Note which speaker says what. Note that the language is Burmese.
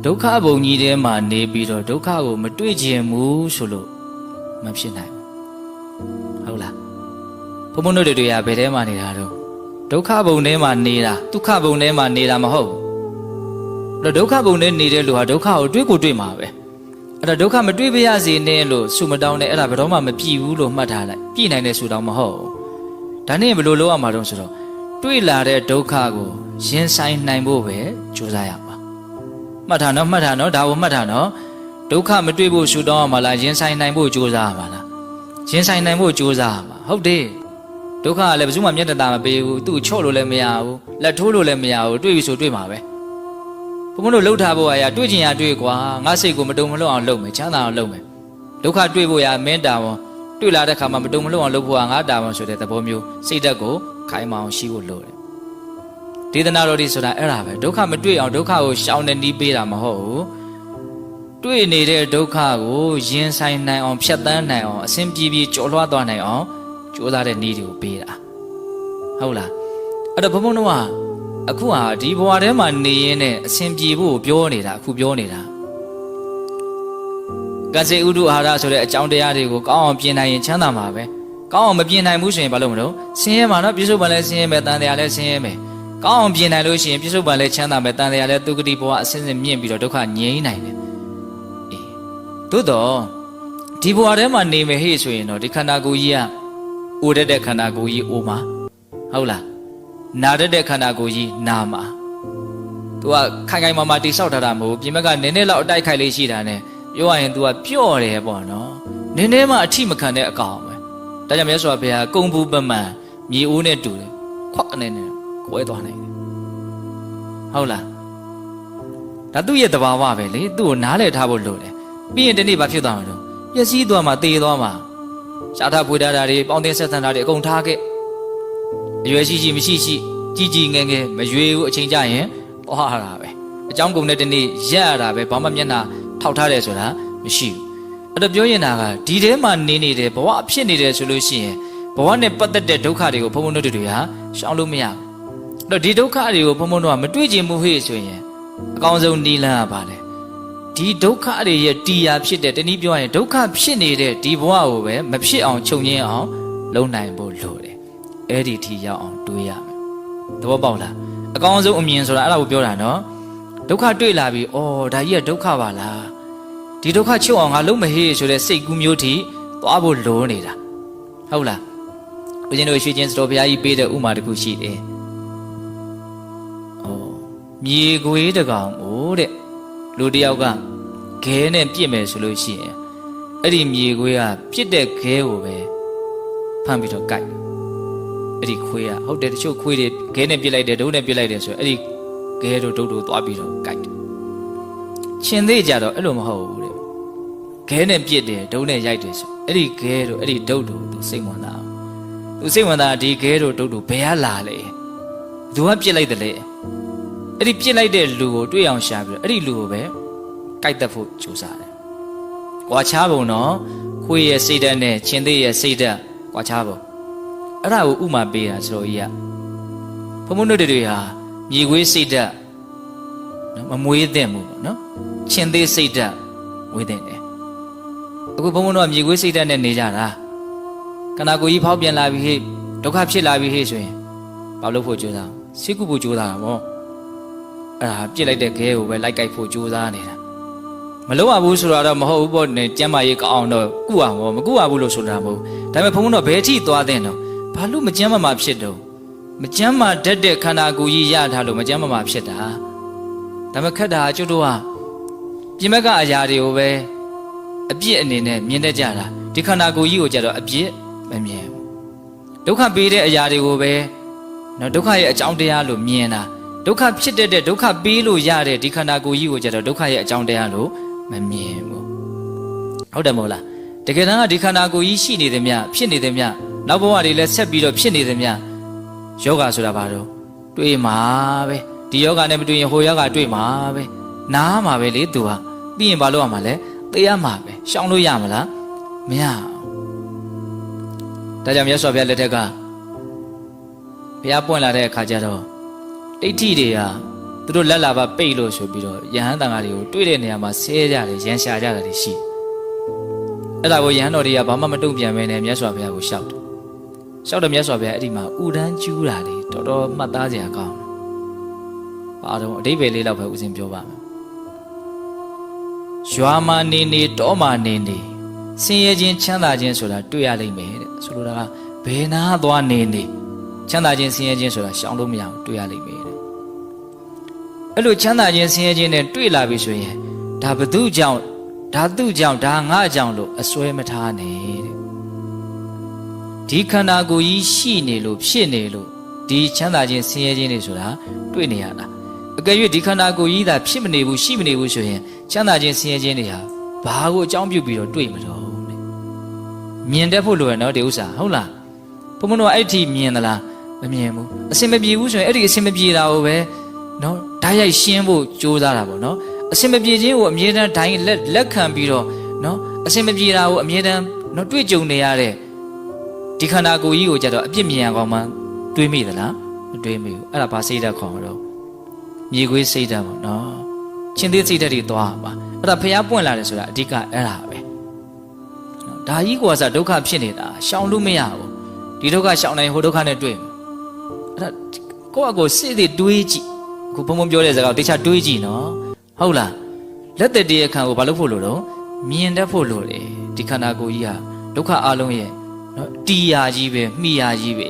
Speaker 1: ဒုက္ခဘုံကြီးထဲမှာနေပြီးတော့ဒုက္ခကိုမတွေ့ခြင်းဘူးဆိုလို့မဖြစ်နိုင်ဘူးဟုတ်လားဘုံဘုံတို့တွေကဘယ်ထဲမှာနေတာတော့ဒုက္ခဘုံထဲမှာနေတာဒုက္ခဘုံထဲမှာနေတာမဟုတ်ဘူးဒုက္ခဘုံထဲနေတဲ့လူဟာဒုက္ခကိုတွေ့ကိုတွေ့မှာပဲအဲ့တော့ဒုက္ခမတွေ့ပါရစေနဲ့လို့ဆုမတောင်းနဲ့အဲ့ဒါဘယ်တော့မှမပြည့်ဘူးလို့မှတ်ထားလိုက်ပြည့်နိုင်တဲ့ဆုတောင်းမဟုတ်ဘူးဒါနဲ့ဘယ်လိုလုပ်ရမှာတော့ဆိုတော့တွေ့လာတဲ့ဒုက္ခကိုရင်ဆိုင်နိုင်ဖို့ပဲကြိုးစားရမှာမှတ်ထားနော်ဒါကိုမှတ်ထားနော်ဒုက္ခမတွေ့ဖို့ဆုတောင်းရမှာလားရင်ဆိုင်နိုင်ဖို့ကြိုးစားရမှာလားရင်ဆိုင်နိုင်ဖို့ကြိုးစားရမှာဟုတ်တယ်ဒုက္ခကလည်းဘယ်သူမှမျက်တတာမပေးဘူးသူ့ချော့လို့လည်းမရဘူးလက်ထိုးလို့လည်းမရဘူးတွေ့ပြီဆိုတွေ့မှာပဲဘုံတို့လှုပ်ထားဖို့အရာတွေ့ချင်ရတွေ့ကွာငါစိတ်ကိုမတုံမလွတ်အောင်လုပ်မယ်ချမ်းသာအောင်လုပ်မယ်ဒုက္ခတွေ့ဖို့ရမင်းတာဝန်တွေ့လာတဲ့ခါမှာမတုံမလွတ်အောင်လုပ်ဖို့ကငါတာဝန်ဆိုတဲ့သဘောမျိုးစိတ်ဓာတ်ကိုခိုင်မာအောင်ရှိဖို့လိုတယ်ဒေသနာတော်ဒီဆိုတာအဲ့ဒါပဲဒုက္ခမတွေ့အောင်ဒုက္ခကိုရှောင်နေနီးပေးတာမဟုတ်ဘူးတွေ့နေတဲ့ဒုက္ခကိုရင်ဆိုင်နိုင်အောင်ဖြတ်သန်းနိုင်အောင်အစဉ်ပြေပြေကျော်လွှားသွားနိုင်အောင်ကြိုးစားတဲ့နည်းတွေကိုပေးတာဟုတ်လားအဲ့တော့ဘုံဘုံတို့ကအခုဟာဒီဘဝထဲမှာနေရင်းနဲ့အစဉ်ပြေဖို့ပြောနေတာအခုပြောနေတာကစေဥဒုအာဟာရဆိုတဲ့အကြောင်းတရားတွေကိုကောင်းအောင်ပြင်နိုင်ရင်ချမ်းသာမှာပဲကောင်းအောင်မပြင်နိုင်ဘူးဆိုရင်ဘာလို့မလို့ဆင်းရဲမှာနော်ပြစ္ဆုတ်ပံလည်းဆင်းရဲမယ်တန်တရားလည်းဆင်းရဲမယ်ကောင်းအောင်ပြင်နိုင်လို့ရှိရင်ပြစ္ဆုတ်ပံလည်းချမ်းသာမယ်တန်တရားလည်းသုဂတိဘဝအစဉ်စဉ်မြင့်ပြီးတော့ဒုက္ခငြိမ်းနိုင်တယ်သို့တော့ဒီဘဝထဲမှာနေမယ်ဟေ့ဆိုရင်တော့ဒီခန္ဓာကိုယ်ကြီးကအိုတတ်တဲ့ခန္ဓာကိုယ်ကြီးအိုမှာဟုတ်လားနာတတ်တဲ့ခန္ဓာကိုယ်ကြီးနာမှာသူကခိုင်ခိုင်မာမာတိဆောက်ထားတာမဟုတ်ပြင်ဘက်ကနည်းနည်းလောက်အတိုက်ခိုက်လေးရှိတာနဲ့ပြောရရင် तू ကပျော့တယ်ပေါ့နော်နည်းနည်းမှအထိမခံတဲ့အကောင်ပဲဒါကြောင့်မြတ်စွာဘုရားကုံဘူးပမှန်မြေအိုးနဲ့တူတယ်ခွက်ကနေနဲ့ကွဲသွားနိုင်တယ်ဟုတ်လားဒါသူ့ရဲ့သဘာဝပဲလေသူ့ကိုနားလည်ထားဖို့လိုတယ်ပြီးရင်ဒီနေ့ဘာဖြစ်သွားမှာတော့ပျက်စီးသွားမှာတေသွားမှာရှားထားပွေထားတာတွေပေါင်းတင်ဆက်ဆံတာတွေအကုန်ထားခဲ့အရွယ်ရှိရှိမရှိရှိကြီးကြီးငယ်ငယ်မရွေဘူးအချိန်ကြရင်သွားရတာပဲအကြောင်းကုန်တဲ့ဒီနေ့ရက်ရတာပဲဘာမှမျက်နှာထောက်ထားတယ်ဆိုတာမရှိဘူးအဲ့တော့ပြောရင်တာကဒီထဲမှာနေနေတယ်ဘဝဖြစ်နေတယ်ဆိုလို့ရှိရင်ဘဝနဲ့ပတ်သက်တဲ့ဒုက္ခတွေကိုဘုံဘုံတို့တွေဟာရှောင်လို့မရဘူးအဲ့တော့ဒီဒုက္ခတွေကိုဘုံဘုံတို့ကမတွေ့ချင်ဘူးဟေ့ဆိုရင်အကောင်းဆုံးနီးလန်းရပါလေဒီဒုက္ခတွေရဲ့တရားဖြစ်တဲ့တနည်းပြောရင်ဒုက္ခဖြစ်နေတဲ့ဒီဘဝကိုပဲမဖြစ်အောင်ချုပ်ငြင်းအောင်လုပ်နိုင်ဖို့လိုတယ်အဲ့ဒီထိရောက်အောင်တွေးရမယ်သဘောပေါက်လားအကောင်းဆုံးအမြင်ဆိုတာအဲ့ဒါကိုပြောတာနော်ဒုက္ခတွေ့လာပြီးအော်ဒါကြီးကဒုက္ခပါလားဒီဒုက္ခချုပ်အောင်ငါလုံးမဟေးဆိုတဲ့စိတ်ကူးမျိုးထိသွားဖို့လိုနေတာဟုတ်လားဦးဇင်းတို့ရွှေချင်းစတော်ဘုရားကြီးပေးတဲ့ဥမာတစ်ခုရှိတယ်အော်မြေခွေးတကောင်ကိုတဲ့လူတယောက်ကခဲနဲ့ပြစ်မယ်ဆိုလို့ရှိရင်အဲ့ဒီမြေခွေးကပြစ်တဲ့ခဲကိုပဲဖမ်းပြီးတော့ကိုက်အဲ့ဒီခွေးကဟုတ်တယ်တချို့ခွေးတွေခဲနဲ့ပြစ်လိုက်တယ်ဒုတ်နဲ့ပြစ်လိုက်တယ်ဆိုအဲ့ဒီခဲတို့ဒုတ်တို့သွားပြီးတော့ကိုက်ရှင်သေးကြတော့အဲ့လိုမဟုတ်ဘူးတဲ့ခဲနဲ့ပြစ်တယ်ဒုတ်နဲ့ရိုက်တယ်ဆိုအဲ့ဒီခဲတို့အဲ့ဒီဒုတ်တို့သူစိတ်ဝင်စားသူစိတ်ဝင်စားဒီခဲတို့ဒုတ်တို့ဘယ်ကလာလဲသူကပြစ်လိုက်တယ်လေအဲ့ဒီပြစ်လိုက်တဲ့လူကိုတွေ့အောင်ရှာပြီးတော့အဲ့ဒီလူကိုပဲကိုက်တက်ဖို့ကြိုးစားတယ်ကွာခြားပုံတော့ခွေးရဲ့စိတ်ဓာတ်နဲ့ရှင်သေးရဲ့စိတ်ဓာတ်ကွာခြားပုံအဲ့ဒါကိုဥမာပေးတာဆိုတော့ကြီးကဘုံဘုံတို့တွေဟာမြေခွေးစိတ်ဓာတ်မမွေးသင့်ဘူးပေါ့နော်ရှင်သေးစိတ်ဓာတ်မွေးသင့်တယ်အခုဘုံဘုံတို့ကမြေခွေးစိတ်ဓာတ်နဲ့နေကြတာခန္ဓာကိုယ်ကြီးဖောက်ပြန်လာပြီဟေ့ဒုက္ခဖြစ်လာပြီဟေ့ဆိုရင်ဘာလို့ဖို့ကြိုးစားစိတ်ကူဖို့ကြိုးစားတာပေါ့အဲ့ဒါပြစ်လိုက်တဲ့ခဲကိုပဲလိုက်ကြိုက်ဖို့ကြိုးစားနေတာမလုံးဝဘူးဆိုတာတော့မဟုတ်ဘူးပေါ့နဲ့ကျမ်းမာရေးကောင်းအောင်တော့ကုအောင်ပေါ့မကုရဘူးလို့ဆိုတာမဟုတ်ဒါပေမဲ့ဘုံဘုံတို့ဘယ်ထိသွားတဲ့တော့ဘာလို့မကျမ်းမာဖြစ်တော့မကျမ်းမာတတ်တဲ့ခန္ဓာကိုယ်ကြီးရထားလို့မကျမ်းမာဖြစ်တာဒါပေမဲ့ခက်တာကျွတ်တို့ကပြင်ဘက်ကအရာတွေကိုပဲအပြစ်အနေနဲ့မြင်တတ်ကြတာဒီခန္ဓာကိုယ်ကြီးကိုကြတော့အပြစ်မမြင်ဘူးဒုက္ခပေးတဲ့အရာတွေကိုပဲနော်ဒုက္ခရဲ့အကြောင်းတရားလို့မြင်တာဒုက္ခဖြစ်တဲ့ဒုက္ခပေးလို့ရတဲ့ဒီခန္ဓာကိုယ်ကြီးကိုကြတော့ဒုက္ခရဲ့အကြောင်းတရားလို့မမြင်ဘူးဟုတ်တယ်မဟုတ်လားတကယ်တမ်းကဒီခန္ဓာကိုယ်ကြီးရှိနေတယ်မြဖြစ်နေတယ်မြနောက်ဘဝတွေလည်းဆက်ပြီးတော့ဖြစ်နေတယ်မြယောဂဆိုတာဘာလို့တွေ့မှာပဲဒီယောဂနဲ့မတွေ့ရင်ဟိုယောဂတွေ့မှာပဲနားမှာပဲလေသူဟာပြီးရင်ဘာလို့ရမှာလဲသိရမှာပဲရှောင်လို့ရမလားမရဒါကြောင့်မြတ်စွာဘုရားလက်ထက်ကဘုရားပွင့်လာတဲ့အခါကျတော့ဒိဋ္ဌိတွေဟာ သူတို့လက်လာပါပိတ်လို့ဆိုပြီးတော့ယဟန်တန်ဃာတွေကိုတွေ့တဲ့နေရာမှာဆဲကြတယ်ရန်ရှာကြတာတွေရှိအဲ့ဒါကိုယဟန်တော်တွေကဘာမှမတုံ့ပြန်ပဲနဲ့မြတ်စွာဘုရားကိုရှောက်တယ်ရှောက်တယ်မြတ်စွာဘုရားအဲ့ဒီမှာဥဒန်းကျူးတာလေတော်တော်မှတ်သားစရာကောင်းတယ်ဘာတော့အတိပ္ပယ်လေးတော့ပဲဦးစင်ပြောပါမယ်ရွာမှာနေနေတောမှာနေနေဆင်းရဲခြင်းချမ်းသာခြင်းဆိုတာတွေ့ရလိမ့်မယ်တဲ့ဆိုလိုတာကဘယ်နာသွားနေနေချမ်းသာခြင်းဆင်းရဲခြင်းဆိုတာရှောင်လို့မရဘူးတွေ့ရလိမ့်မယ်တဲ့အဲ့လိုချမ်းသာခြင်းဆင်းရဲခြင်းနဲ့တွေ့လာပြီဆိုရင်ဒါဘသူကြောင့်ဒါသူ့ကြောင့်ဒါငါကြောင့်လို့အစွဲမထားနဲ့တဲ့ဒီခန္ဓာကိုယ်ကြီးရှိနေလို့ဖြစ်နေလို့ဒီချမ်းသာခြင်းဆင်းရဲခြင်းတွေဆိုတာတွေ့နေရတာအကယ်၍ဒီခန္ဓာကိုယ်ကြီးသာဖြစ်မနေဘူးရှိမနေဘူးဆိုရင်ချမ်းသာခြင်းဆင်းရဲခြင်းတွေဟာဘာကိုအကြောင်းပြုပြီးတော့တွေ့မလို့တဲ့မြင်တတ်ဖို့လိုရနော်ဒီဥစ္စာဟုတ်လားဘုံဘုံတို့အဲ့ဒီမြင်သလားမမြင်ဘူးအစင်မပြေဘူးဆိုရင်အဲ့ဒီအစင်မပြေတာကိုပဲနော်ဓာတ်ရိုက်ရှင်းဖို့ကြိုးစားတာပေါ့နော်အစင်မပြေခြင်းကိုအမြဲတမ်းဒိုင်းလက်ခံပြီးတော့နော်အစင်မပြေတာကိုအမြဲတမ်းနော်တွေ့ကြုံနေရတဲ့ဒီခန္ဓာကိုယ်ကြီးကိုကြတော့အပြစ်မြင်အောင်မှတွေးမိသလားမတွေးမိဘူးအဲ့ဒါဘာစိတ်ဓာတ်ခေါ်တော့မြေခွေးစိတ်ဓာတ်ပေါ့နော်ချင်းသေးစိတ်ဓာတ်တွေသွားပါအဲ့ဒါဖျားပွင့်လာတယ်ဆိုတာအဓိကအဲ့ဒါပဲဒါကြီးကစားဒုက္ခဖြစ်နေတာရှောင်လို့မရဘူးဒီဒုက္ခရှောင်နိုင်ဟိုဒုက္ခနဲ့တွေ့အဲ့ဒါကိုယ့်အကိုစိတ်တွေတွေးကြည့်အခုဘုံဘုံပြောတဲ့စကားတခြားတွေးကြည့်နော်ဟုတ်လားလက်သက်တည်းအခါကိုဘာလို့ဖို့လို့တော့မြင်တတ်ဖို့လို့လေဒီခန္ဓာကိုယ်ကြီးဟာဒုက္ခအလုံးရဲ့နော်တီယာကြီးပဲမိယာကြီးပဲ